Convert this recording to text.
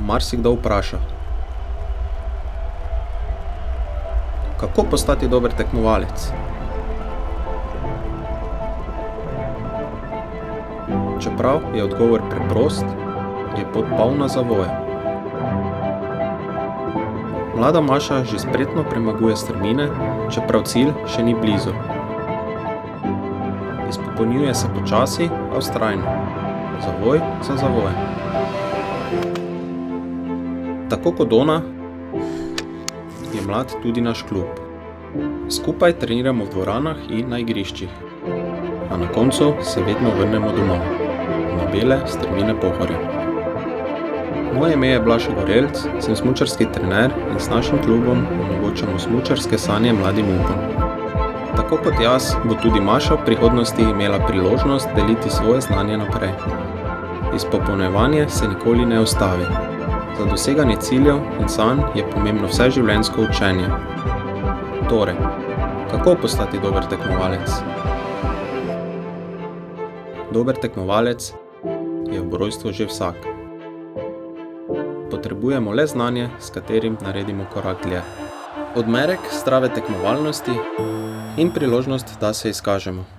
marsikdo vpraša. Kako postati dober tekmovalec? Čeprav je odgovor preprost, je pot polna zavoja. Mlada Maša že spretno premaguje strmine, čeprav cilj še ni blizu. Izpopolnjuje se počasi, a vztrajno. Zavoj za zavojem. Tako kot ona, je mlad tudi naš klub. Skupaj treniramo v dvoranah in na igriščih. A na koncu se vedno vrnemo domov, na bele strmine Pohorja. Moje ime je Blaž Gorelc, sem smučarski trener in s našim klubom omogočamo smučarske sanje mladim upom. Tako kot jaz, bo tudi Maša v prihodnosti imela priložnost deliti svoje znanje naprej. Izpopolnjevanje se nikoli ne ustavi. Za doseganje ciljev in sanj je pomembno vseživljenjsko učenje. Torej, kako postati dober tekmovalec? Dober tekmovalec je ob rojstvu že vsak. Potrebujemo le znanje, s katerim naredimo korak dlje. Odmerek zdrave tekmovalnosti in priložnost, da se izkažemo.